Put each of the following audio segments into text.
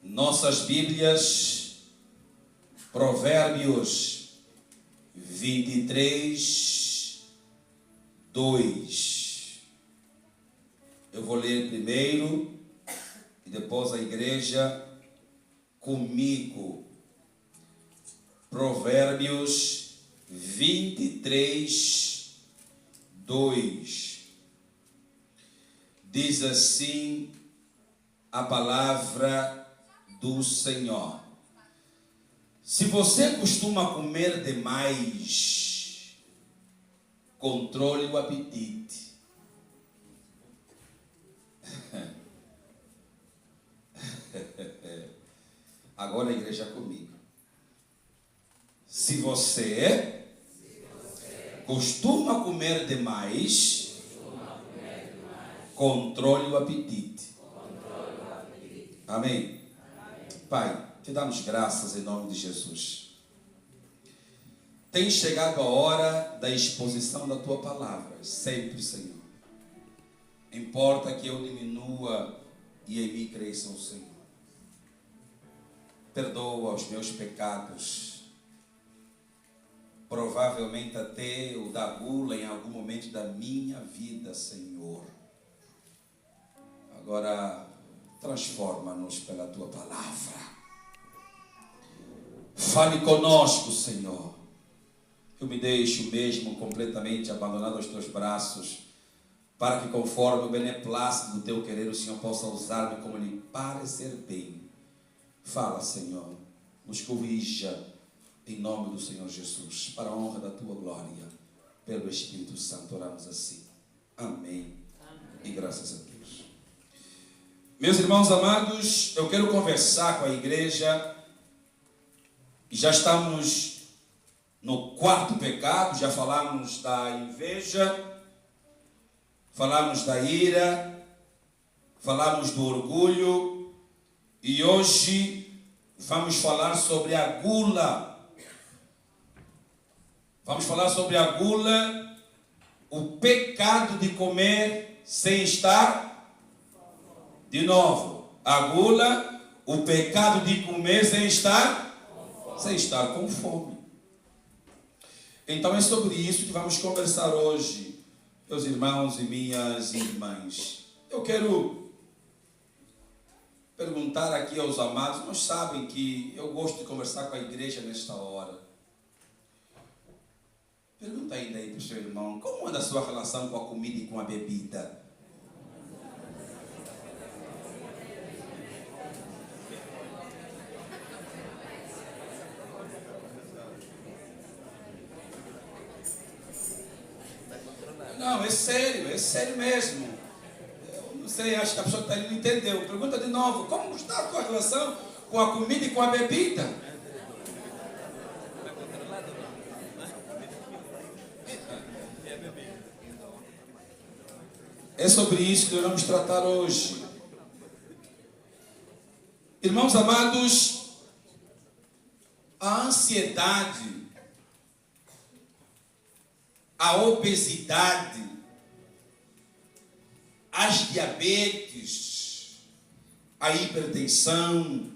nossas Bíblias, Provérbios 23, 2. Eu vou ler primeiro e depois a igreja comigo. Provérbios 23, 2. Diz assim a palavra do Senhor: se você costuma comer demais, controle o apetite. Agora a igreja comigo. Se você costuma comer demais, controle o apetite. Amém. Pai, te damos graças em nome de Jesus. Tem chegado a hora da exposição da tua palavra, sempre, Senhor. Importa que eu diminua e em mim cresça o Senhor. Perdoa os meus pecados, provavelmente até o da gula em algum momento da minha vida, Senhor. Agora, transforma-nos pela tua palavra. Fale conosco, Senhor. Eu me deixo mesmo completamente abandonado aos teus braços, para que conforme o beneplácito do teu querer, o Senhor possa usar-me como lhe parecer bem. Fala, Senhor, nos corrija em nome do Senhor Jesus, para a honra da tua glória, pelo Espírito Santo, oramos assim. Amém. E graças a Deus. Meus irmãos amados, eu quero conversar com a igreja. Já estamos no quarto pecado, já falamos da inveja, falamos da ira, falamos do orgulho, e hoje vamos falar sobre a gula. Vamos falar sobre a gula, o pecado de comer sem estar. De novo, a gula, o pecado de comer sem estar com fome. Então é sobre isso que vamos conversar hoje, meus irmãos e minhas irmãs. Eu quero perguntar aqui aos amados, nós sabem que eu gosto de conversar com a igreja nesta hora. Pergunta ainda aí para o seu irmão, como anda a sua relação com a comida e com a bebida? Não, é sério mesmo. Eu não sei, acho que a pessoa que está ali não entendeu. Pergunta de novo, como está a tua relação com a comida e com a bebida? É sobre isso que nós vamos tratar hoje. Irmãos amados, a ansiedade, a obesidade, as diabetes, a hipertensão,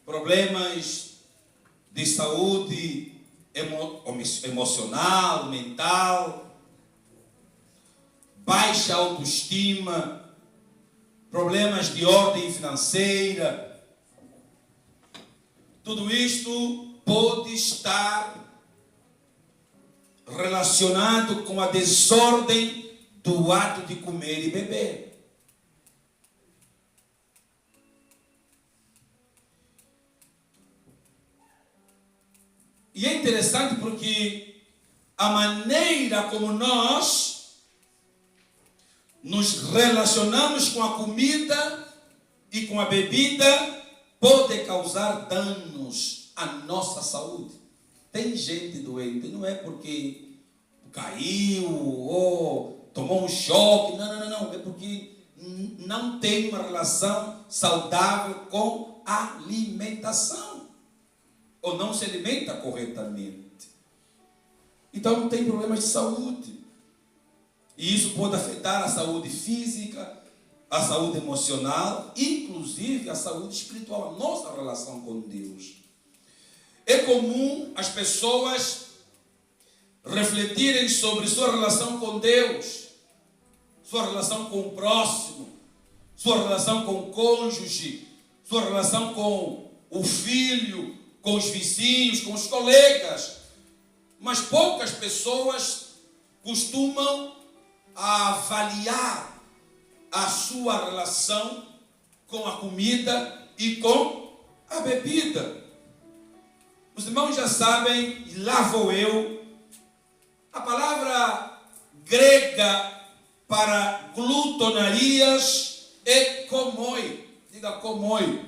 problemas de saúde emocional, mental, baixa autoestima, problemas de ordem financeira, tudo isto pode estar relacionado com a desordem do ato de comer e beber. E é interessante porque a maneira como nós nos relacionamos com a comida e com a bebida pode causar danos à nossa saúde. Tem gente doente, não é porque caiu ou tomou um choque, não, é porque não tem uma relação saudável com a alimentação, ou não se alimenta corretamente. Então tem problemas de saúde. E isso pode afetar a saúde física, a saúde emocional, inclusive a saúde espiritual, a nossa relação com Deus. É comum as pessoas refletirem sobre sua relação com Deus, sua relação com o próximo, sua relação com o cônjuge, sua relação com o filho, com os vizinhos, com os colegas. Mas poucas pessoas costumam avaliar a sua relação com a comida e com a bebida. Os irmãos já sabem, e lá vou eu, a palavra grega para glutonarias é komoi. Diga komoi.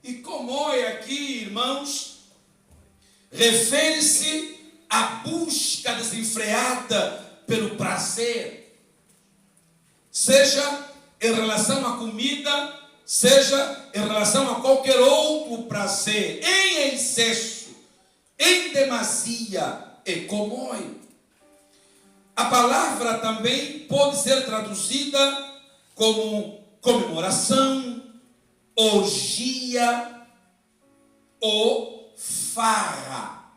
E komoi aqui, irmãos, refere-se à busca desenfreada pelo prazer. Seja em relação à comida, seja em relação a qualquer outro prazer, em excesso, em demasia, é komoi. A palavra também pode ser traduzida como comemoração, orgia ou farra.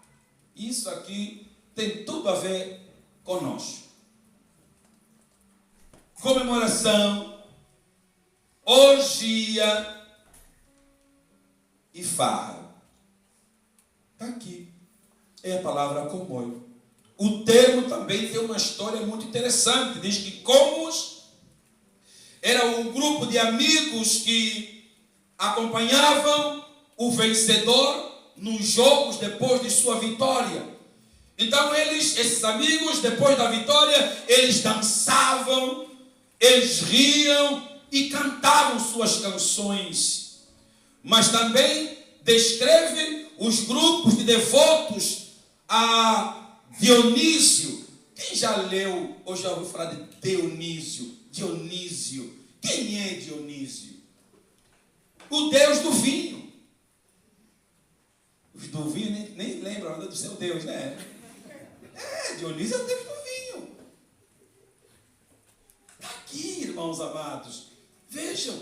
Isso aqui tem tudo a ver conosco. Comemoração, orgia e farra. Está aqui. É a palavra komoi. O termo também tem uma história muito interessante. Diz que Comos era um grupo de amigos que acompanhavam o vencedor nos jogos depois de sua vitória. Então esses amigos, depois da vitória, eles dançavam, eles riam e cantavam suas canções. Mas também descreve os grupos de devotos a Dionísio. Quem já leu ou já ouviu falar de Dionísio? Dionísio. Quem é Dionísio? O deus do vinho. Os do vinho nem lembram do seu Deus, né? Dionísio é o deus do vinho. Está aqui, irmãos amados. Vejam.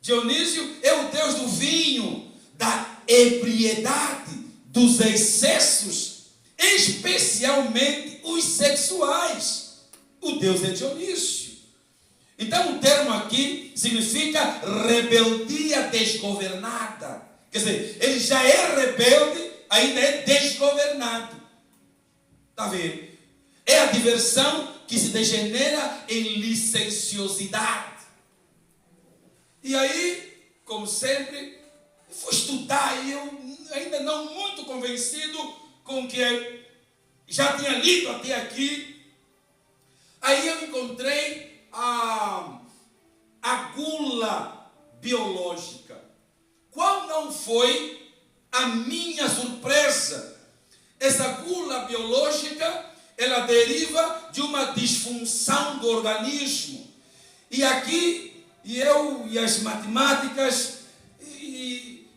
Dionísio é o deus do vinho, da ebriedade, dos excessos, especialmente os sexuais. O deus é Dionísio. Então o termo aqui significa rebeldia desgovernada. Quer dizer, ele já é rebelde, ainda é desgovernado. Está vendo? É a diversão que se degenera em licenciosidade. E aí, como sempre, fui estudar e eu ainda não muito convencido com o que já tinha lido até aqui. Aí eu encontrei a gula biológica. Qual não foi a minha surpresa? Essa gula biológica, ela deriva de uma disfunção do organismo. E aqui, eu e as matemáticas,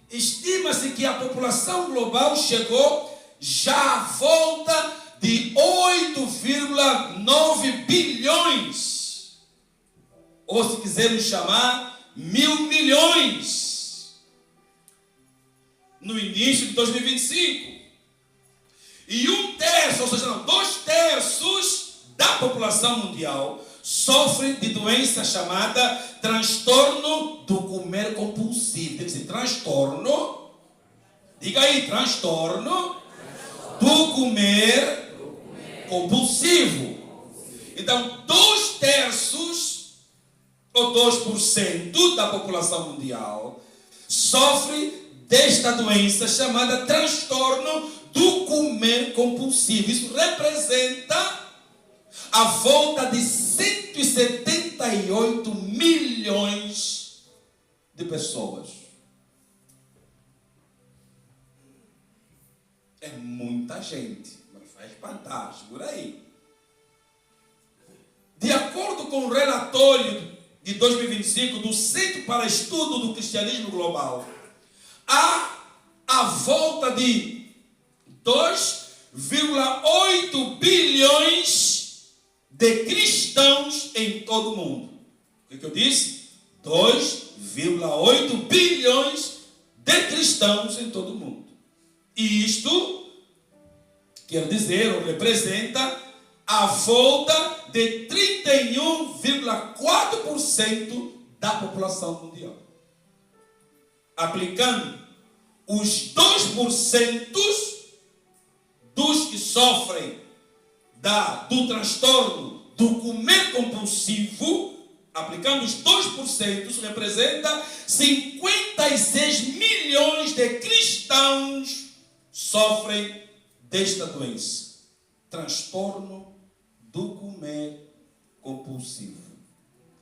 estima-se que a população global chegou já à volta de 8,9 bilhões. Ou se quisermos chamar, 1.000 milhões. No início de 2025. E 1/3, ou seja, 2/3 da população mundial sofre de doença chamada transtorno do comer compulsivo. Tem que dizer, transtorno, diga aí, transtorno do comer compulsivo. Então, 2/3 ou 2% da população mundial sofre desta doença chamada transtorno do comer compulsivo. Isso representa a volta de 178 milhões de pessoas. É muita gente, mas vai espantar, segura aí. De acordo com o relatório de 2025 do Centro para Estudo do Cristianismo Global, há a volta de 2,8 bilhões de cristãos em todo o mundo. O que eu disse? 2,8 bilhões de cristãos em todo o mundo. E isto quer dizer, ou representa, a volta de 31,4% da população mundial. Aplicando os 2% dos que sofrem do transtorno do comer compulsivo, aplicando os 2%, representa 56 milhões de cristãos sofrem desta doença. Transtorno do comer compulsivo.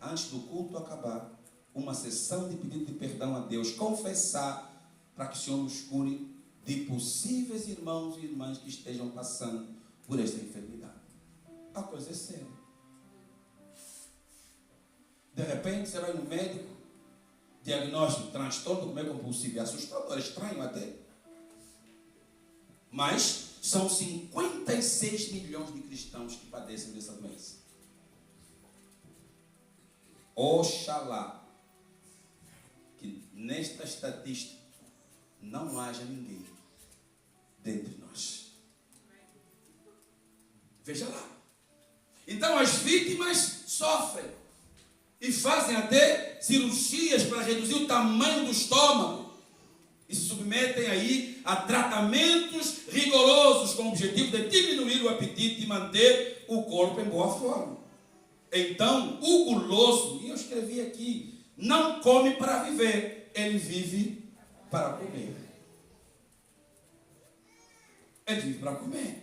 Antes do culto acabar, uma sessão de pedido de perdão a Deus, confessar, para que o Senhor nos cure de possíveis irmãos e irmãs que estejam passando por esta enfermidade. A coisa é séria. De repente, você vai no médico, diagnóstico, transtorno do comer compulsivo. É assustador, é estranho até. Mas são 56 milhões de cristãos que padecem dessa doença. Oxalá que nesta estatística não haja ninguém dentre nós. Veja lá. Então as vítimas sofrem e fazem até cirurgias para reduzir o tamanho do estômago e se submetem aí a tratamentos rigorosos com o objetivo de diminuir o apetite e manter o corpo em boa forma. Então, o guloso, e eu escrevi aqui, não come para viver, ele vive para comer. Ele vive para comer.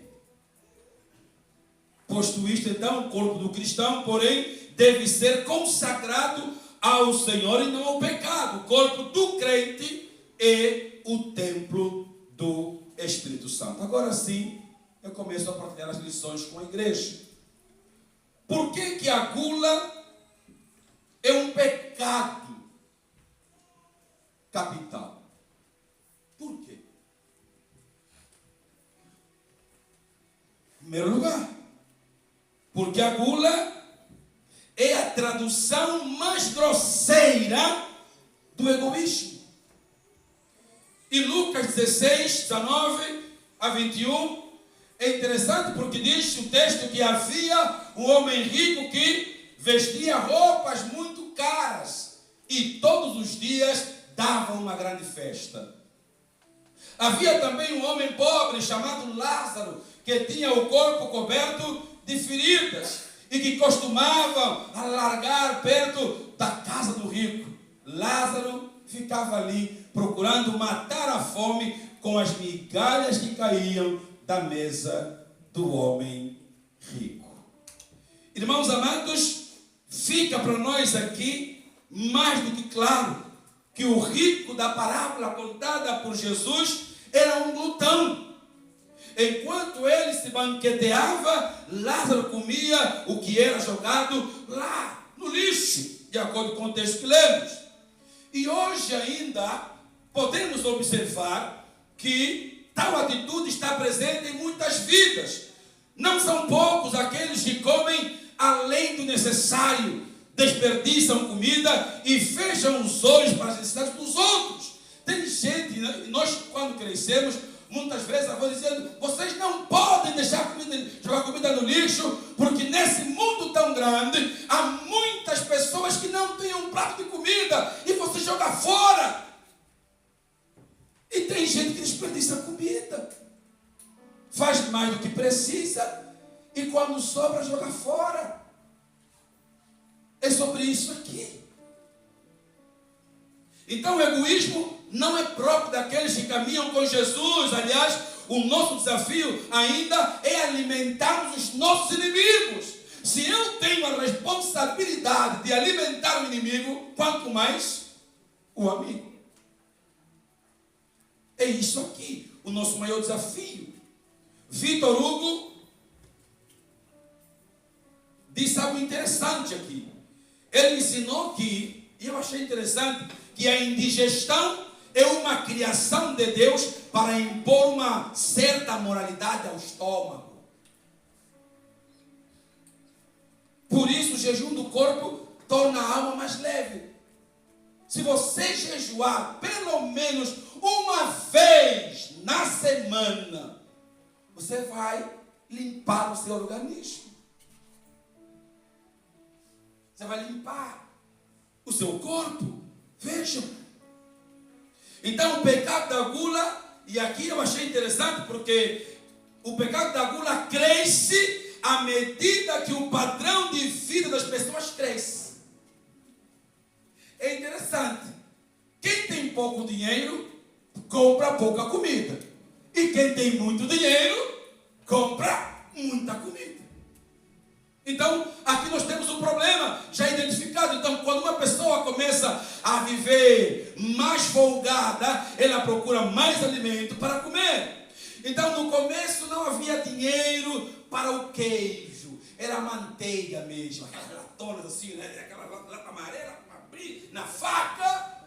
Posto isto, então, o corpo do cristão, porém, deve ser consagrado ao Senhor e não ao pecado. O corpo do crente é o templo do Espírito Santo. Agora sim, eu começo a partilhar as lições com a igreja. Por que a gula é um pecado capital? Por quê? Em primeiro lugar, porque a gula é a tradução mais grosseira do egoísmo. E Lucas 16, 19 a 21, é interessante porque diz o texto que havia um homem rico que vestia roupas muito caras e todos os dias dava uma grande festa. Havia também um homem pobre chamado Lázaro, que tinha o corpo coberto de feridas e que costumava alargar perto da casa do rico. Lázaro ficava ali procurando matar a fome com as migalhas que caíam da mesa do homem rico. Irmãos amados, fica para nós aqui mais do que claro que o rico da parábola contada por Jesus era um glutão. Enquanto ele se banqueteava, Lázaro comia o que era jogado lá no lixo, de acordo com o texto que lemos. E hoje ainda podemos observar que tal atitude está presente em muitas vidas. Não são poucos aqueles que comem além do necessário, desperdiçam comida e fecham os olhos para as necessidades dos outros. Tem gente, nós quando crescemos, muitas vezes a avó dizendo: vocês não podem deixar jogar comida no lixo, porque nesse mundo tão grande há muitas pessoas que não têm um prato de comida e você joga fora. E tem gente que desperdiça comida, faz mais do que precisa e quando sobra joga fora. É sobre isso aqui. Então o egoísmo não é próprio daqueles que caminham com Jesus. Aliás, o nosso desafio ainda é alimentarmos os nossos inimigos. Se eu tenho a responsabilidade de alimentar o inimigo, quanto mais o amigo. É isso aqui, o nosso maior desafio. Victor Hugo disse algo interessante aqui. Ele ensinou que, e eu achei interessante, que a indigestão é uma criação de Deus para impor uma certa moralidade ao estômago. Por isso o jejum do corpo torna a alma mais leve. Se você jejuar pelo menos uma vez na semana, você vai limpar o seu organismo. Você vai limpar o seu corpo. Vejam. Então o pecado da gula, e aqui eu achei interessante porque o pecado da gula cresce à medida que o padrão de vida das pessoas cresce. É interessante. Quem tem pouco dinheiro, compra pouca comida. E quem tem muito dinheiro, compra muita comida. Então, aqui nós temos um problema já identificado. Então, quando uma pessoa começa a viver mais folgada, ela procura mais alimento para comer. Então, no começo não havia dinheiro para o queijo. Era manteiga mesmo. Aquelas latonas assim, né? Aquela lata amarela para abrir na faca.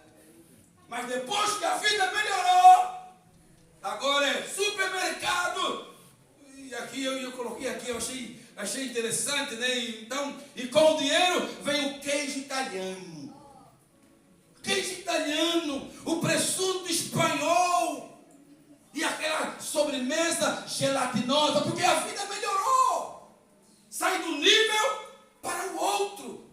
Mas depois que a vida melhorou, agora é supermercado. E aqui eu coloquei aqui, eu achei interessante, né? Então, e com o dinheiro vem o queijo italiano. Queijo italiano, o presunto espanhol. E aquela sobremesa gelatinosa, porque a vida melhorou. Sai de um nível para o outro.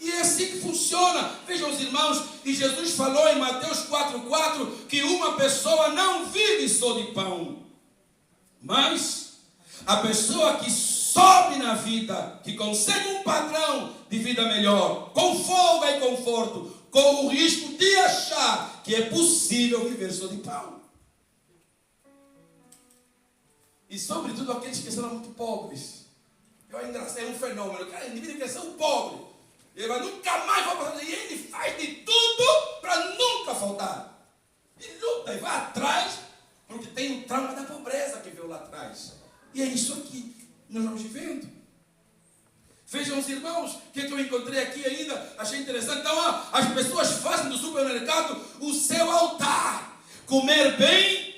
E é assim que funciona. Vejam os irmãos, e Jesus falou em Mateus 4,4 que uma pessoa não vive só de pão, mas a pessoa que sobe na vida, que consegue um padrão de vida melhor, com folga e conforto, com o risco de achar que é possível viver só de pão. E sobretudo aqueles que são muito pobres. É engraçado, é um fenômeno. O cara, indivíduo que é um pobre, ele vai nunca mais faltar. E ele faz de tudo para nunca faltar. E luta e vai atrás, porque tem o trauma da pobreza que veio lá atrás. E é isso aqui que nós vamos vivendo. Vejam os irmãos, o que eu encontrei aqui ainda, achei interessante. Então, as pessoas fazem do supermercado o seu altar. Comer bem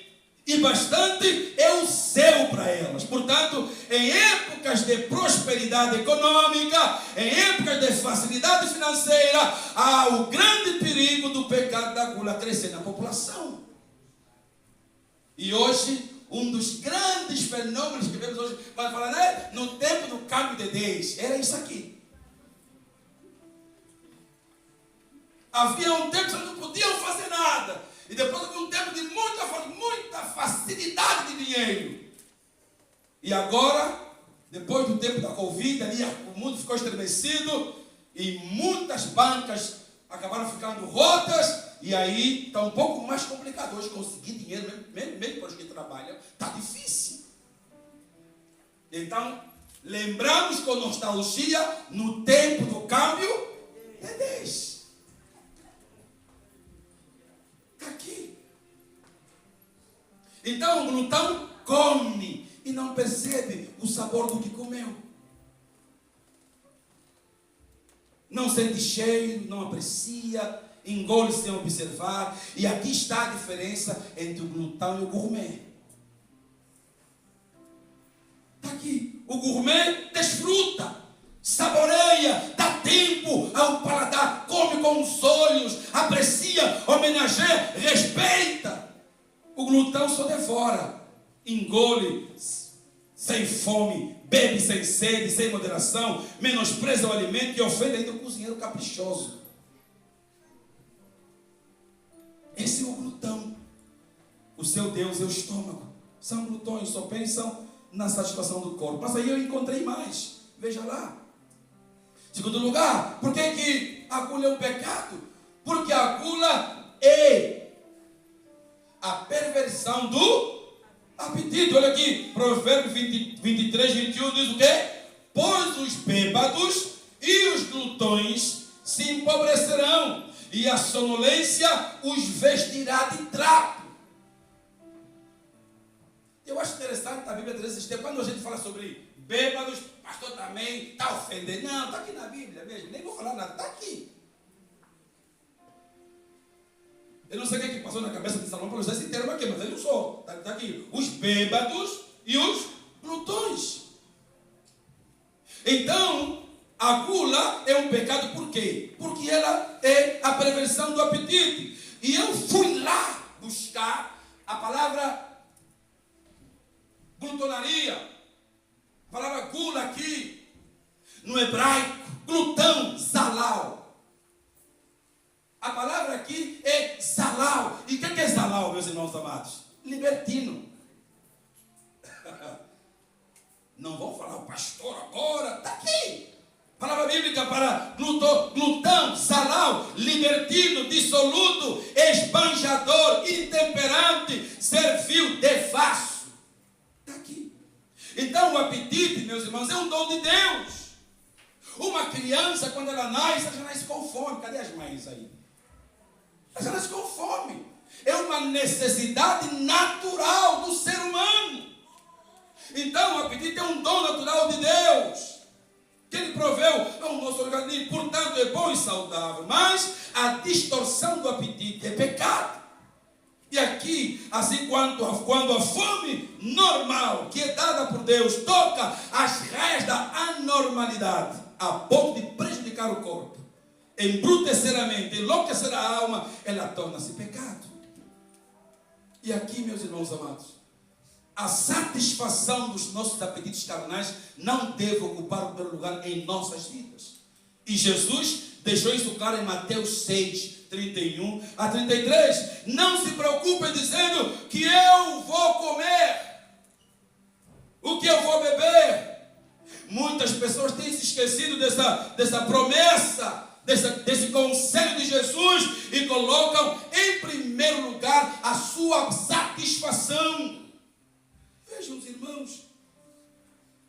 e bastante é o céu para elas. Portanto, em épocas de prosperidade econômica, em épocas de facilidade financeira, há o grande perigo do pecado da gula crescer na população. E hoje, um dos grandes fenômenos que vemos hoje, vai falar, né? No tempo do câmbio de Deus, era isso aqui. Havia um tempo que vocês não podiam fazer nada. E depois havia um tempo de muita facilidade de dinheiro. E agora, depois do tempo da Covid, ali o mundo ficou estremecido e muitas bancas acabaram ficando rotas. E aí está um pouco mais complicado hoje conseguir dinheiro, mesmo para os que trabalham, está difícil. Então, lembramos com nostalgia no tempo do câmbio de Deus. Está aqui. Então o glutão come e não percebe o sabor do que comeu. Não sente cheiro, não aprecia, engole sem observar. E aqui está a diferença entre o glutão e o gourmet. Está aqui. O gourmet desfruta, saboreia, dá tempo ao paladar, come com os olhos, aprecia, homenageia, respeita. O glutão só devora, engole sem fome, bebe sem sede, sem moderação, menospreza o alimento e ofende ainda o cozinheiro caprichoso. Esse é o glutão. O seu Deus é o estômago. São glutões, só pensam na satisfação do corpo. Mas aí eu encontrei mais. Veja lá. Segundo lugar, por que a gula é um pecado? Porque a gula é a perversão do apetite. Olha aqui, Provérbios 23, 21 diz o quê? Pois os bêbados e os glutões se empobrecerão, e a sonolência os vestirá de trapo. Eu acho interessante a Bíblia dizer isso. Quando a gente fala sobre bêbados, pastor também está ofendendo. Não, está aqui na Bíblia mesmo. Nem vou falar nada, está aqui. Eu não sei o que passou na cabeça de Salomão para usar esse termo aqui, mas ele usou. Está aqui. Os bêbados e os glutões. Então, A gula é um pecado por quê? Porque ela é a perversão do apetite. E eu fui lá buscar a palavra glutonaria. A palavra gula aqui, no hebraico, glutão, zalal. A palavra aqui é zalal. E o que é zalal, meus irmãos amados? Libertino. Não vão falar, o pastor agora, está aqui. Palavra bíblica para glutão, zalal, libertino, dissoluto, esbanjador, intemperante, servil, devasso. Está aqui. Então o apetite, meus irmãos, é um dom de Deus. Uma criança, quando ela nasce, ela já nasce com fome. Cadê as mães aí? Ela já nasce com fome. É uma necessidade natural do ser humano. Então o apetite é um dom natural de Deus, que Ele proveu ao nosso organismo, portanto é bom e saudável. Mas a distorção do apetite é pecado. E aqui, assim quando a fome normal, que é dada por Deus, toca as raias da anormalidade, a ponto de prejudicar o corpo, embrutecer a mente, enlouquecer a alma, ela torna-se pecado. E aqui, meus irmãos amados, a satisfação dos nossos apetites carnais não deve ocupar o primeiro lugar em nossas vidas. E Jesus deixou isso claro em Mateus 6, 31 a 33. Não se preocupem dizendo que eu vou comer, o que eu vou beber. Muitas pessoas têm se esquecido dessa promessa, desse conselho de Jesus, e colocam em primeiro lugar a sua satisfação. Vejam os irmãos,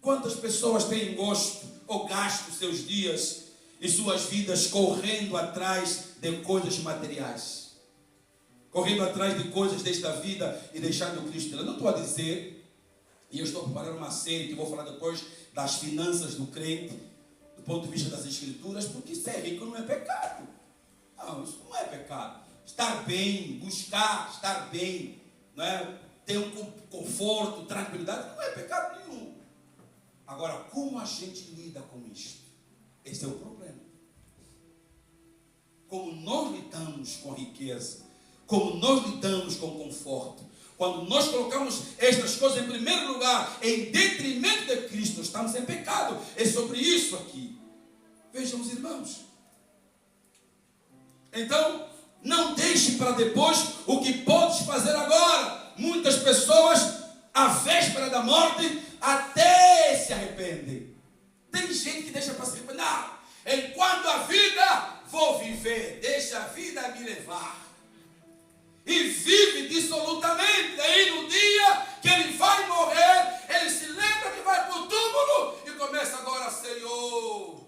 quantas pessoas têm gosto ou gasto seus dias e suas vidas correndo atrás de coisas materiais, correndo atrás de coisas desta vida e deixando Cristo. Eu não estou a dizer, e eu estou preparando uma série que vou falar depois das finanças do crente, do ponto de vista das Escrituras, porque ser rico não é pecado. Não, isso não é pecado. Estar bem, buscar estar bem, não é? Ter um conforto, tranquilidade, não é pecado nenhum. Agora, como a gente lida com isto? Esse é o problema. Como nós lidamos com a riqueza, como nós lidamos com o conforto. Quando nós colocamos estas coisas em primeiro lugar, em detrimento de Cristo, nós estamos em pecado. É sobre isso aqui. Vejam os irmãos. Então, não deixe para depois o que podes fazer agora. Muitas pessoas, à véspera da morte, até se arrependem. Tem gente que deixa para se arrepender. Não, enquanto a vida, vou viver. Deixa a vida me levar. E vive dissolutamente. Daí no dia que ele vai morrer, ele se lembra que vai para o túmulo e começa agora, Senhor,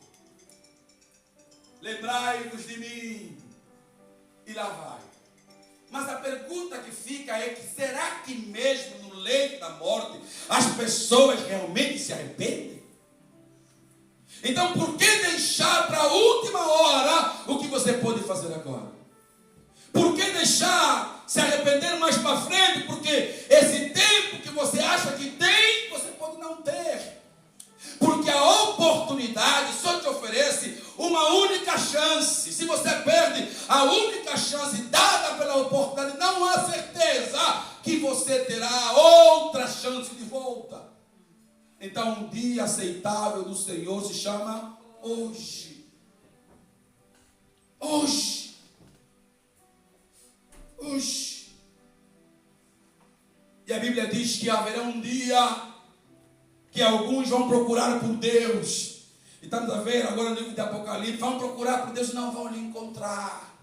lembrai-vos de mim. E lá vai. Mas a pergunta que fica é que será que mesmo no leito da morte as pessoas realmente se arrependem? Então por que deixar para a última hora o que você pode fazer agora? Por que deixar se arrepender mais para frente? Porque esse tempo que você acha que tem, você pode não ter. Porque a oportunidade só te oferece uma única chance. Se você perde a única chance dada pela oportunidade, não há certeza que você terá outra chance de volta. Então, um dia aceitável do Senhor se chama hoje. Hoje. Hoje. E a Bíblia diz que haverá um dia que alguns vão procurar por Deus. E estamos a ver agora no livro de Apocalipse, vão procurar por Deus, não vão lhe encontrar.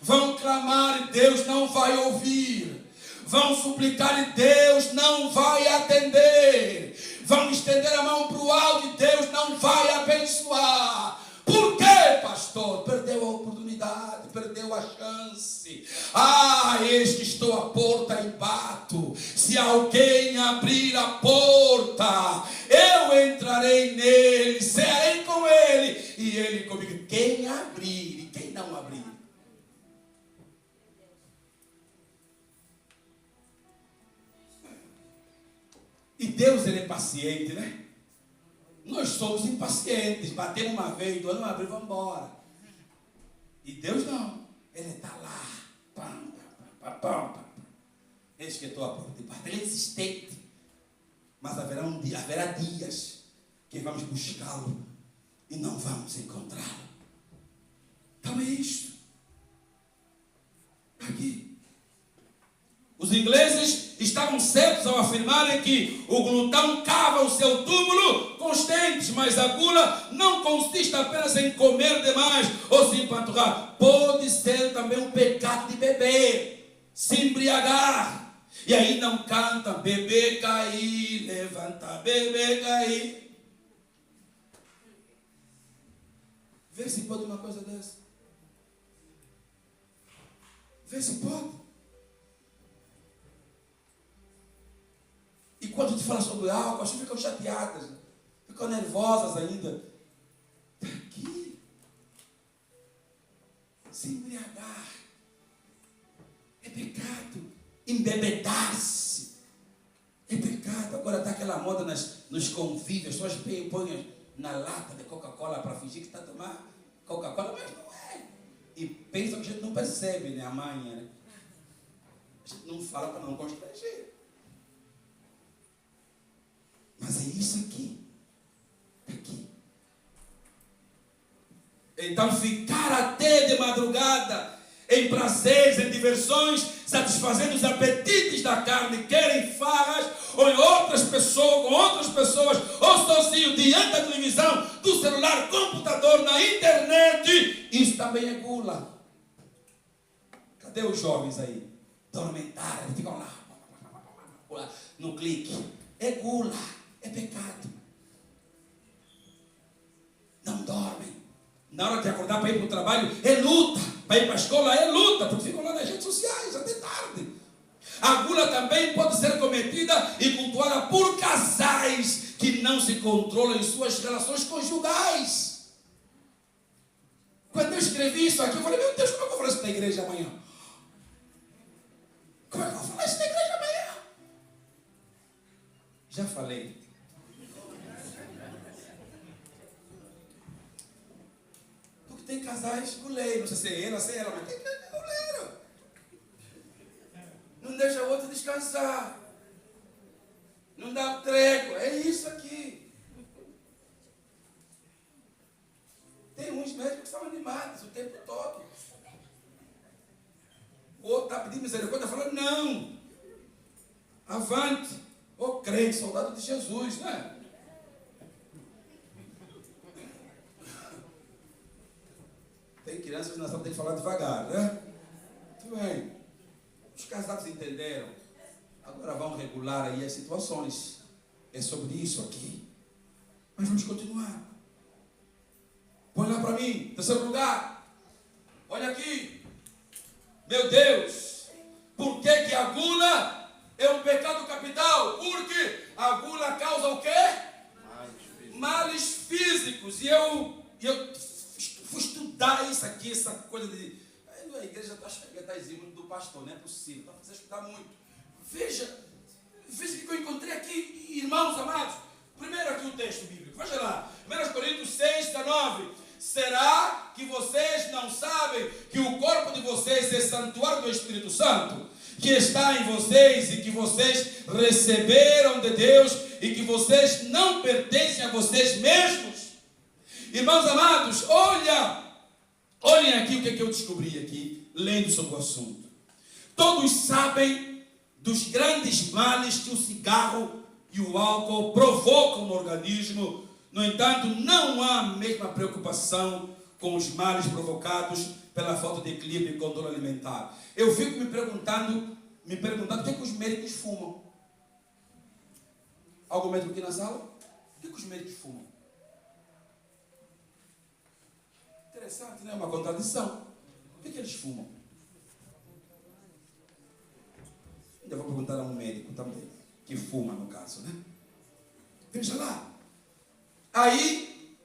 Vão clamar e Deus não vai ouvir. Vão suplicar e Deus não vai atender. Vão estender a mão para o alto e Deus não vai abençoar. Por quê, pastor? Perdeu a oportunidade, perdeu a chance. Eis que estou à porta e bato. Se alguém abrir a porta, eu entrarei nele, cearei com ele e ele comigo. Quem abrir e quem não abrir? E Deus, ele é paciente, né? nós somos impacientes. Batemos uma vez, duas, não abriu, vamos embora. E Deus não. Ele está lá. Pam, pam, pam, pam, pam. Eis que estou à porta de parte. Ele é insistente. Mas haverá dias que vamos buscá-lo e não vamos encontrá-lo. Então é isto. Aqui. Os ingleses estavam certos ao afirmarem que o glutão cava o seu túmulo com os dentes, mas a gula não consiste apenas em comer demais ou se empanturrar. Pode ser também um pecado de beber, se embriagar. E aí não canta, bebê cair, levanta, bebê cair. Vê se pode uma coisa dessa. Vê se pode. E quando a gente fala sobre álcool, as pessoas ficam chateadas, ficam nervosas ainda. Está aqui. Se embriagar é pecado. Embebedar-se é pecado. Agora está aquela moda nos convívios, as pessoas põem na lata de Coca-Cola para fingir que está a tomar Coca-Cola, mas não é. E pensam que a gente não percebe, né, a manha, né? A gente não fala para não constranger. Mas é isso aqui. Aqui. Então ficar até de madrugada em prazeres, em diversões, satisfazendo os apetites da carne, quer em farras, ou em outras pessoas, com outras pessoas, ou sozinho, diante da televisão, do celular, computador, na internet, isso também é gula. Cadê os jovens aí? Dormentaram, eles ficam lá, no clique. É gula, é pecado. Não dormem. Na hora de acordar para ir para o trabalho, é luta. Para ir para a escola, é luta, porque ficam lá nas redes sociais até tarde. A gula também pode ser cometida e cultuada por casais que não se controlam em suas relações conjugais. Quando eu escrevi isso aqui, eu falei, meu Deus, como é que eu vou falar isso na igreja amanhã? Como é que eu vou falar isso na igreja amanhã? Já falei. Tem casais guleiros, não sei se é ela, mas tem guleiro. Não deixa o outro descansar. Não dá trégua. É isso aqui. Tem uns médicos que são animados o tempo todo. O outro está pedindo misericórdia, falando, não. Avante. Ô crente, soldado de Jesus, né? Tem crianças que nós temos que falar devagar, né? Muito bem. Os casados entenderam. Agora vão regular aí as situações. É sobre isso aqui. Mas vamos continuar. Põe lá para mim, terceiro lugar. Olha aqui. Meu Deus. Por que que a gula é um pecado capital? Porque a gula causa o quê? Males físicos. E eu fui estudar isso aqui, essa coisa de... A igreja está exigindo do pastor, não é possível. Está fazendo estudar muito. Veja o que eu encontrei aqui, irmãos amados. Primeiro aqui o texto bíblico. Veja lá. 1 Coríntios 6, 19. Será que vocês não sabem que o corpo de vocês é santuário do Espírito Santo? Que está em vocês e que vocês receberam de Deus e que vocês não pertencem a vocês mesmos? Irmãos amados, olhem aqui o que eu descobri aqui, lendo sobre o assunto. Todos sabem dos grandes males que o cigarro e o álcool provocam no organismo. No entanto, não há a mesma preocupação com os males provocados pela falta de equilíbrio e controle alimentar. Eu fico me perguntando o que é que os médicos fumam. Algum médico aqui na sala? O que é que os médicos fumam? Interessante, né? Uma contradição. O que é que eles fumam? Ainda vou perguntar a um médico também, que fuma no caso, né? Veja lá. Aí,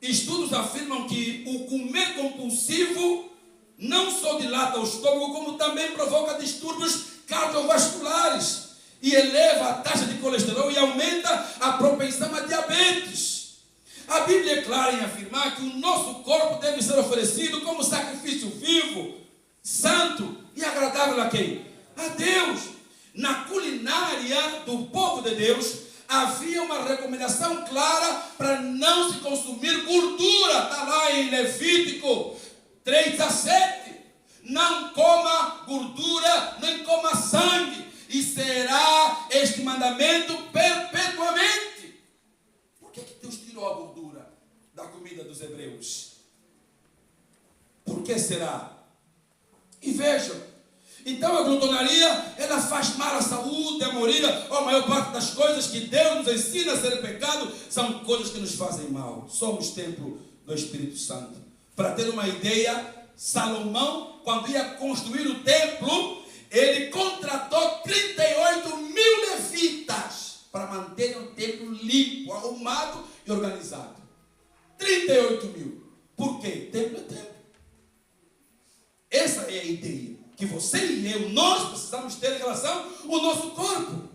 estudos afirmam que o comer compulsivo não só dilata o estômago, como também provoca distúrbios cardiovasculares e eleva a taxa de colesterol e aumenta a propensão a diabetes. A Bíblia é clara em afirmar que o nosso corpo deve ser oferecido como sacrifício vivo, santo e agradável a quem? A Deus. Na culinária do povo de Deus, havia uma recomendação clara para não se consumir gordura. Está lá em Levítico 3:17. Não coma gordura, nem coma sangue, e será este mandamento perpetuamente. Por que Deus tirou a gordura da comida dos hebreus? Por que será? E vejam, então a glutonaria, ela faz mal à saúde, à moria. A maior parte das coisas que Deus nos ensina a ser pecado são coisas que nos fazem mal. Somos templo do Espírito Santo. Para ter uma ideia, Salomão, quando ia construir o templo, ele contratou 38 mil levitas para manter o templo limpo, arrumado e organizado. 38 mil. Por quê? Templo é templo. Essa é a ideia que você e eu, nós precisamos ter em relação ao nosso corpo.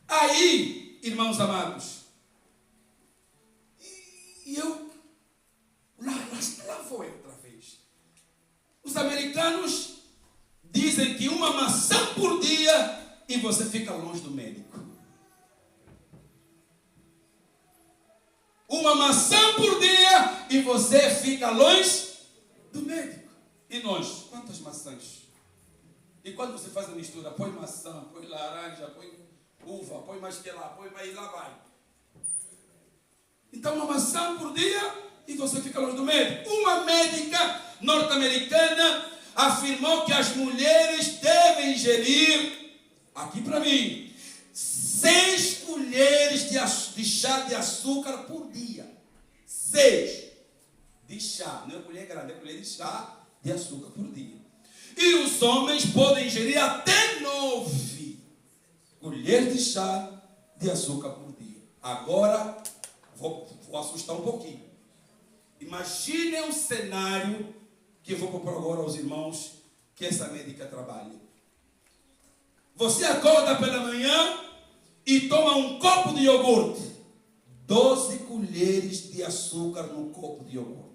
Aí, irmãos amados, e eu, lá vou eu outra vez. Os americanos dizem que uma maçã por dia e você fica longe do médico. Uma maçã por dia e você fica longe do médico. E nós, quantas maçãs? E quando você faz a mistura, põe maçã, põe laranja, põe uva, põe mais que lá, põe mais, lá vai. Então uma maçã por dia e você fica longe do médico. Uma médica norte-americana afirmou que as mulheres devem ingerir, aqui para mim, 6 colheres de chá de açúcar por dia. 6 de chá, não é colher grande, é colher de chá de açúcar por dia. E os homens podem ingerir até 9 colheres de chá de açúcar por dia. Agora, vou assustar um pouquinho. Imaginem um cenário que eu vou propor agora aos irmãos que essa médica trabalha. Você acorda pela manhã e toma um copo de iogurte. 12 colheres de açúcar no copo de iogurte.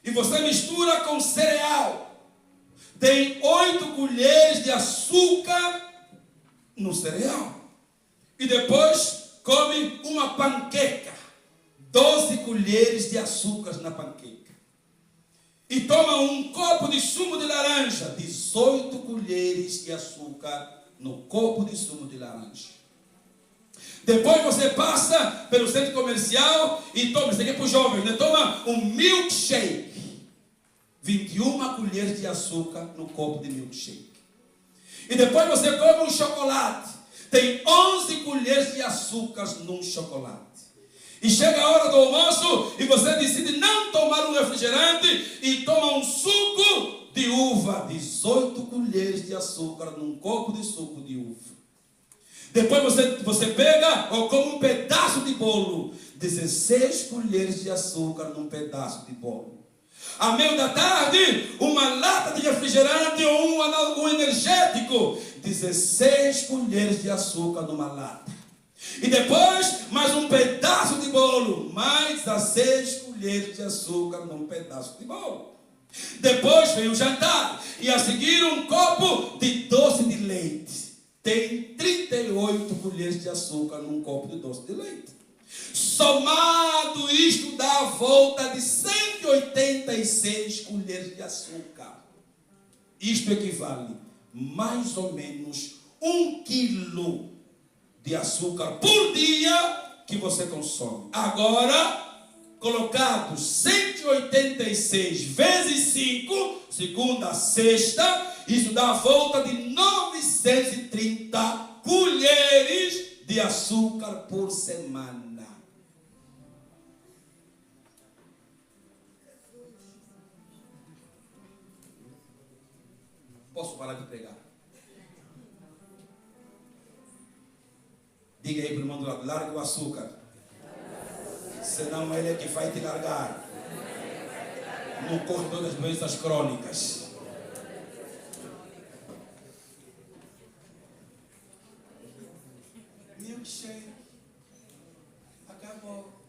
E você mistura com cereal. Tem 8 colheres de açúcar no cereal. E depois come uma panqueca. 12 colheres de açúcar na panqueca. E toma um copo de sumo de laranja. 18 colheres de açúcar no copo de sumo de laranja. Depois você passa pelo centro comercial e toma, isso aqui é para os jovens, né? Toma um milkshake. 21 colheres de açúcar no copo de milkshake. E depois você come um chocolate. Tem 11 colheres de açúcar num chocolate. E chega a hora do almoço e você decide não tomar um refrigerante e toma um suco de uva. 18 colheres de açúcar num copo de suco de uva. Depois você pega ou come um pedaço de bolo. 16 colheres de açúcar num pedaço de bolo. À meio da tarde, uma lata de refrigerante ou um energético. 16 colheres de açúcar numa lata. E depois, mais um pedaço de bolo. Mais 16 colheres de açúcar num pedaço de bolo. Depois vem o jantar. E a seguir um copo de doce de leite. Tem 38 colheres de açúcar num copo de doce de leite. Somado isto dá a volta de 186 colheres de açúcar. Isto equivale mais ou menos 1 quilo de açúcar por dia que você consome. Agora, colocados 186 vezes 5, segunda a sexta, isso dá a volta de 930 colheres de açúcar por semana. Posso parar de pregar? Diga aí para o irmão do lado, larga o açúcar. Senão ele é que vai te largar no corredor das doenças crônicas. Milkshake. Acabou.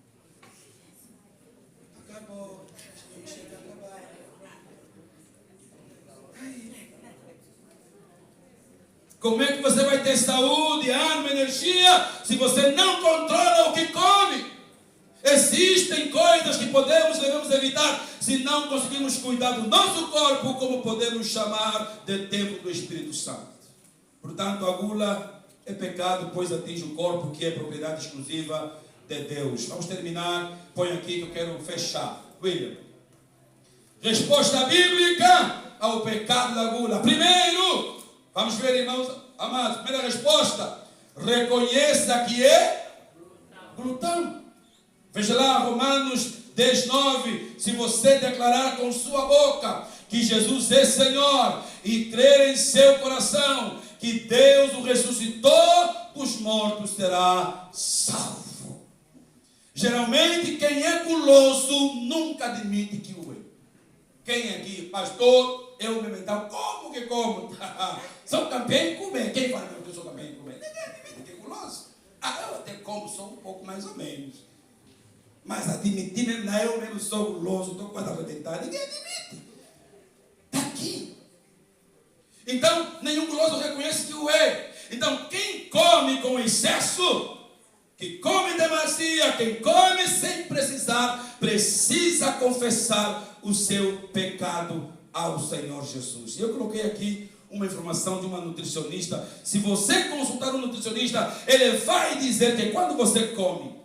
Como é que você vai ter saúde, ânimo, energia, se você não controla o que come? Existem coisas que devemos evitar, se não conseguimos cuidar do nosso corpo, como podemos chamar de templo do Espírito Santo. Portanto, a gula é pecado, pois atinge o corpo, que é propriedade exclusiva de Deus. Vamos terminar, põe aqui que eu quero fechar. William. Resposta bíblica ao pecado da gula. Primeiro, vamos ver, irmãos amados, primeira resposta, reconheça que é glutão. Veja lá, Romanos 10:9, se você declarar com sua boca que Jesus é Senhor e crer em seu coração que Deus o ressuscitou dos mortos, será salvo. Geralmente quem é guloso nunca admite que o é. Quem aqui, pastor, eu me então, como que como? Sou campeão em comer. Quem fala que eu sou campeão em comer? Ninguém admite que é guloso. Eu até como, sou um pouco mais ou menos. Mas admitir mesmo, eu mesmo sou guloso, estou quase arrebentado. Ninguém admite. Está aqui. Então, nenhum guloso reconhece que o é. Então, quem come com excesso, que come demasia, quem come sem precisar, precisa confessar o seu pecado ao Senhor Jesus. E eu coloquei aqui uma informação de uma nutricionista. Se você consultar um nutricionista, ele vai dizer que quando você come,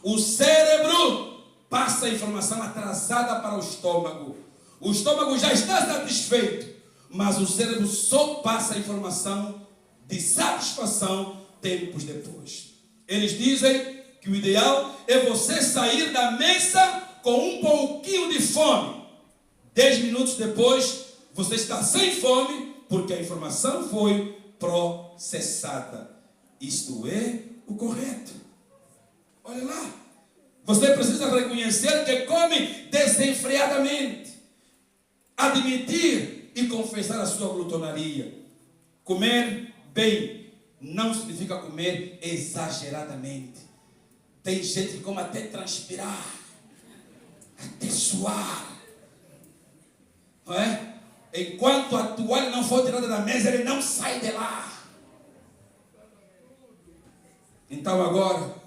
o cérebro passa a informação atrasada para o estômago. O estômago já está satisfeito, mas o cérebro só passa a informação de satisfação tempos depois. Eles dizem que o ideal é você sair da mesa com um pouquinho de fome. 10 minutos depois, você está sem fome, porque a informação foi processada. Isto é o correto. Olha lá, você precisa reconhecer que come desenfreadamente, admitir e confessar a sua glutonaria. Comer bem não significa comer exageradamente. Tem gente que come até transpirar, até suar, não é? Enquanto a toalha não for tirada da mesa, ele não sai de lá. Então agora,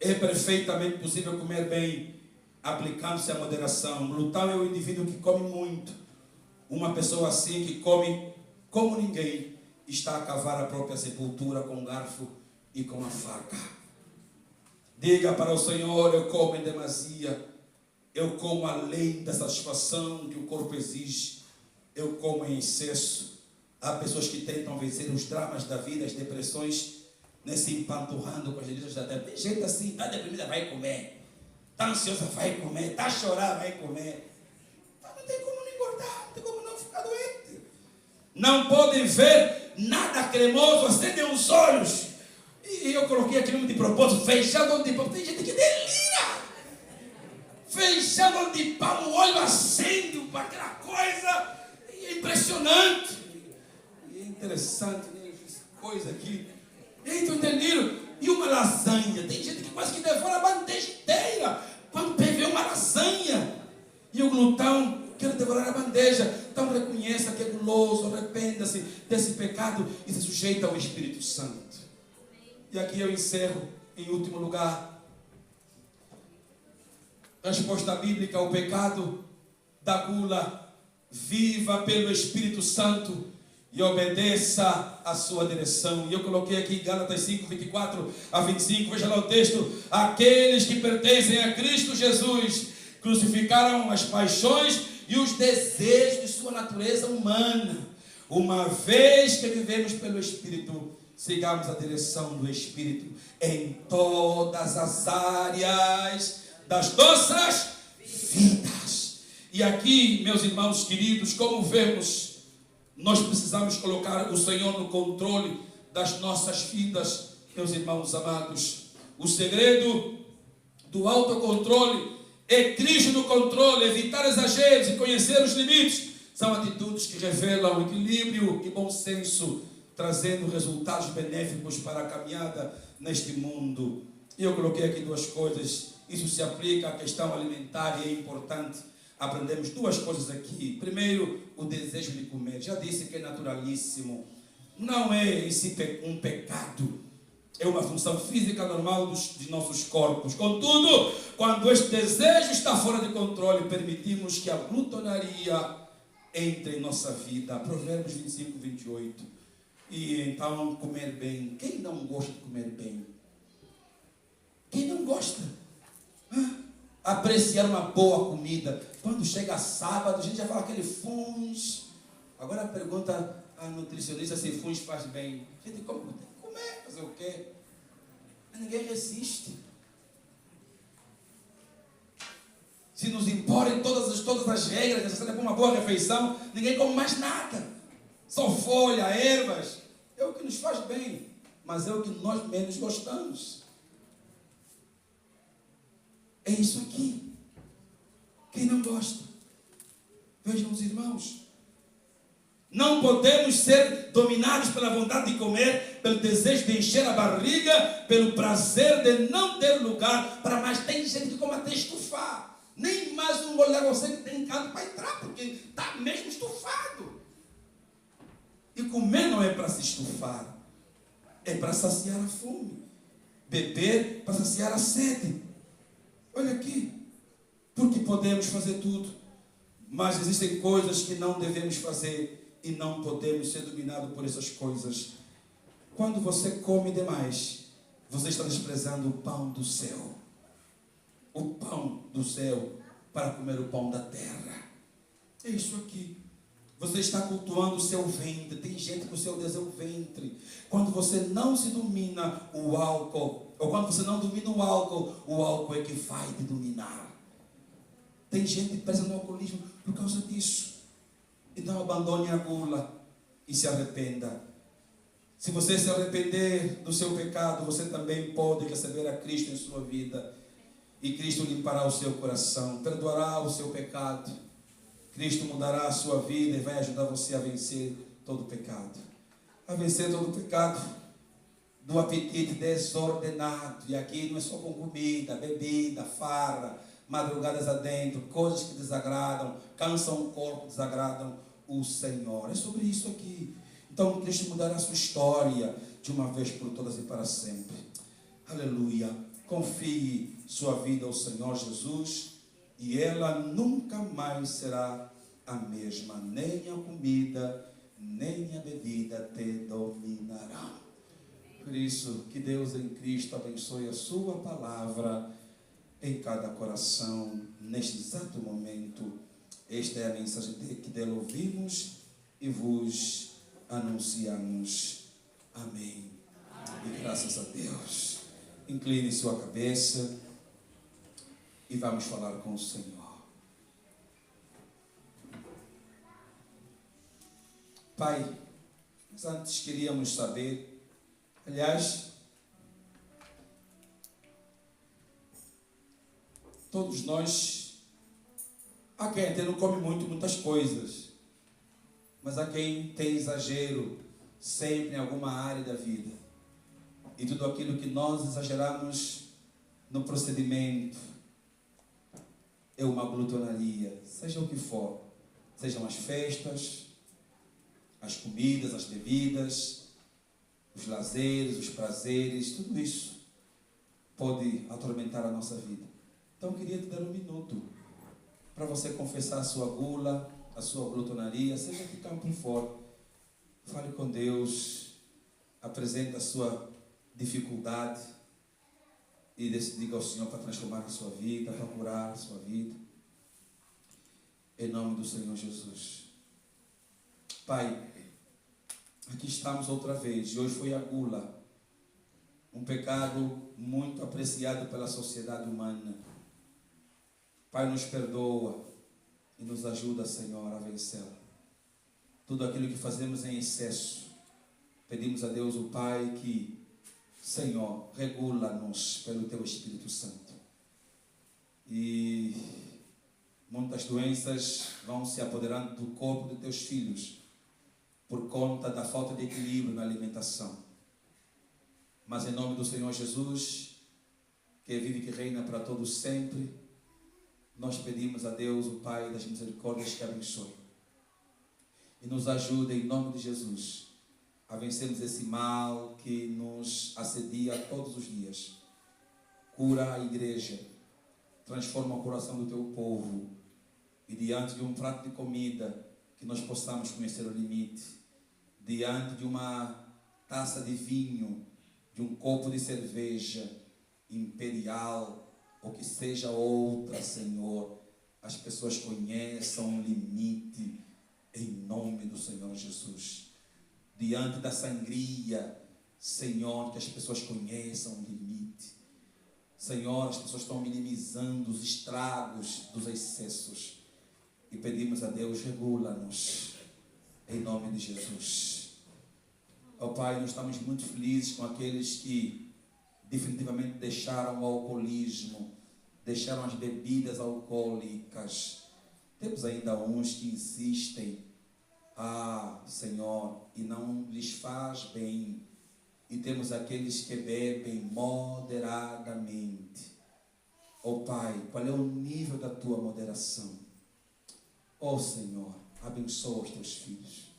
é perfeitamente possível comer bem, aplicando-se a moderação. Glutão é o indivíduo que come muito. Uma pessoa assim que come como ninguém está a cavar a própria sepultura com um garfo e com a faca. Diga para o Senhor: eu como em demasia, eu como além da satisfação que o corpo exige, eu como em excesso. Há pessoas que tentam vencer os dramas da vida, as depressões, se empanturrando com as delícias da terra. Tem gente assim, está deprimida, vai comer. Está ansiosa, vai comer. Está a chorar, vai comer. Não tem como não engordar, não tem como não ficar doente. Não podem ver nada cremoso, acendem os olhos. E eu coloquei aqui de propósito, feijão de pão. Tem gente que delira. Feijão de pão, o olho acende para aquela coisa. É impressionante. E é interessante, né? Essa coisa aqui. Estão entendendo? E uma lasanha. Tem gente que quase que devora a bandeja inteira quando vê uma lasanha. E o glutão quer devorar a bandeja. Então reconheça que é guloso, arrependa-se desse pecado e se sujeita ao Espírito Santo. E aqui eu encerro em último lugar. Resposta bíblica ao pecado da gula: viva pelo Espírito Santo e obedeça a sua direção. E eu coloquei aqui Gálatas 5:24-25, veja lá o texto: aqueles que pertencem a Cristo Jesus crucificaram as paixões e os desejos de sua natureza humana. Uma vez que vivemos pelo Espírito, sigamos a direção do Espírito em todas as áreas das nossas vidas. E aqui, meus irmãos queridos, como vemos, nós precisamos colocar o Senhor no controle das nossas vidas, meus irmãos amados. O segredo do autocontrole é Cristo no controle, evitar exageros e conhecer os limites. São atitudes que revelam equilíbrio e bom senso, trazendo resultados benéficos para a caminhada neste mundo. E eu coloquei aqui duas coisas. Isso se aplica à questão alimentar e é importante. aprendemos duas coisas aqui. Primeiro, o desejo de comer. Já disse que é naturalíssimo. Não é um pecado. É uma função física normal de nossos corpos. Contudo, quando este desejo está fora de controle, permitimos que a glutonaria entre em nossa vida. Provérbios 25, 28. E então, comer bem. Quem não gosta de comer bem? Quem não gosta? Apreciar uma boa comida. Quando chega sábado, a gente já fala aquele funs. Agora pergunta a nutricionista se funs faz bem. A gente come, tem que comer, fazer o quê? Mas ninguém resiste. Se nos imporem todas as regras necessárias para uma boa refeição, ninguém come mais nada. Só folha, ervas. É o que nos faz bem, mas é o que nós menos gostamos. É isso aqui. Quem não gosta? Vejam os irmãos. Não podemos ser dominados pela vontade de comer, pelo desejo de encher a barriga, pelo prazer de não ter lugar para mais. Tem gente que come até estufar. Nem mais um olhar você que tem em casa para entrar, porque está mesmo estufado. E comer não é para se estufar. É para saciar a fome. Beber para saciar a sede. Olha aqui. Porque podemos fazer tudo. Mas existem coisas que não devemos fazer e não podemos ser dominados por essas coisas. Quando você come demais, você está desprezando o pão do céu. O pão do céu para comer o pão da terra. É isso aqui. Você está cultuando o seu ventre. Tem gente que o seu Deus é o ventre. Quando você não se domina o álcool, ou quando você não domina o álcool é que vai te dominar. Tem gente presa no alcoolismo por causa disso. Então abandone a gula e se arrependa. Se você se arrepender do seu pecado, você também pode receber a Cristo em sua vida. E Cristo limpará o seu coração, perdoará o seu pecado. Cristo mudará a sua vida e vai ajudar você a vencer todo o pecado. A vencer todo o pecado do apetite desordenado. E aqui não é só com comida, bebida, farra, madrugadas adentro, coisas que desagradam, cansam o corpo, desagradam o Senhor. É sobre isso aqui. Então Cristo mudará a sua história de uma vez por todas e para sempre. Aleluia. Confie sua vida ao Senhor Jesus e ela nunca mais será a mesma. Nem a comida, nem a bebida te dominarão. Por isso, que Deus em Cristo abençoe a sua palavra em cada coração, neste exato momento. Esta é a mensagem que dele ouvimos e vos anunciamos. Amém. E graças a Deus. Incline sua cabeça e vamos falar com o Senhor. Pai, nós antes queríamos saber, aliás, todos nós, há quem até não come muitas coisas, mas há quem tem exagero sempre em alguma área da vida. E tudo aquilo que nós exageramos no procedimento é uma glutonaria, seja o que for. Sejam as festas, as comidas, as bebidas, os lazeres, os prazeres, tudo isso pode atormentar a nossa vida. Então eu queria te dar um minuto para você confessar a sua gula, a sua glutonaria, seja que campo for. Fale com Deus, apresente a sua dificuldade e diga ao Senhor para transformar a sua vida, para curar a sua vida. Em nome do Senhor Jesus. Pai, aqui estamos outra vez. E hoje foi a gula, um pecado muito apreciado pela sociedade humana. Pai, nos perdoa e nos ajuda, Senhor, a vencê-la. Tudo aquilo que fazemos em excesso, pedimos a Deus, o Pai, que, Senhor, regula-nos pelo Teu Espírito Santo. E muitas doenças vão se apoderando do corpo de Teus filhos por conta da falta de equilíbrio na alimentação. Mas em nome do Senhor Jesus, que vive e que reina para todos sempre, nós pedimos a Deus, o Pai das misericórdias, que abençoe e nos ajude em nome de Jesus a vencermos esse mal que nos assedia todos os dias. Cura a igreja, transforma o coração do teu povo e diante de um prato de comida que nós possamos conhecer o limite, diante de uma taça de vinho, de um copo de cerveja imperial, ou que seja outra, Senhor, as pessoas conheçam o limite em nome do Senhor Jesus. Diante da sangria, Senhor, que as pessoas conheçam o limite. Senhor, as pessoas estão minimizando os estragos dos excessos. E pedimos a Deus, regula-nos em nome de Jesus. Ó Pai, nós estamos muito felizes com aqueles que definitivamente deixaram o alcoolismo, deixaram as bebidas alcoólicas. Temos ainda uns que insistem, Senhor, e não lhes faz bem. E temos aqueles que bebem moderadamente. Ó Pai, qual é o nível da tua moderação? Ó Senhor, abençoa os teus filhos,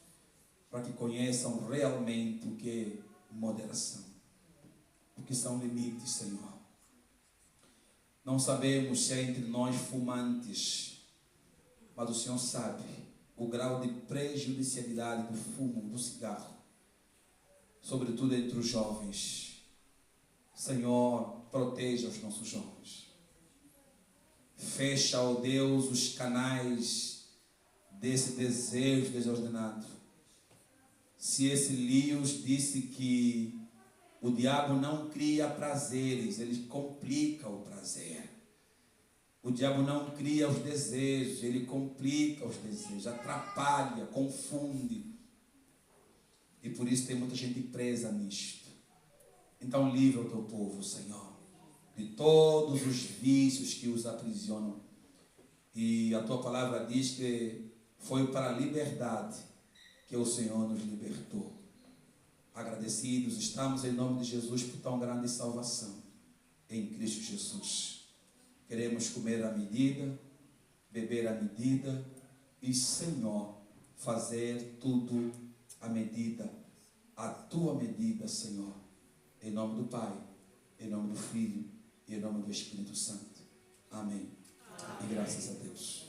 para que conheçam realmente o que é moderação. Porque são limites, Senhor. Não sabemos se é entre nós fumantes, mas o Senhor sabe o grau de prejudicialidade do fumo, do cigarro, sobretudo entre os jovens. Senhor, proteja os nossos jovens. Fecha, ó Deus, os canais desse desejo desordenado. Se esse Lewis disse que o diabo não cria prazeres, ele complica o prazer. O diabo não cria os desejos, ele complica os desejos, atrapalha, confunde. E por isso tem muita gente presa nisto. Então livra o teu povo, Senhor, de todos os vícios que os aprisionam. E a tua palavra diz que foi para a liberdade que o Senhor nos libertou. Agradecidos estamos em nome de Jesus por tão grande salvação em Cristo Jesus. Queremos comer à medida, beber à medida e, Senhor, fazer tudo à medida, à tua medida, Senhor. Em nome do Pai, em nome do Filho e em nome do Espírito Santo. Amém. E graças a Deus.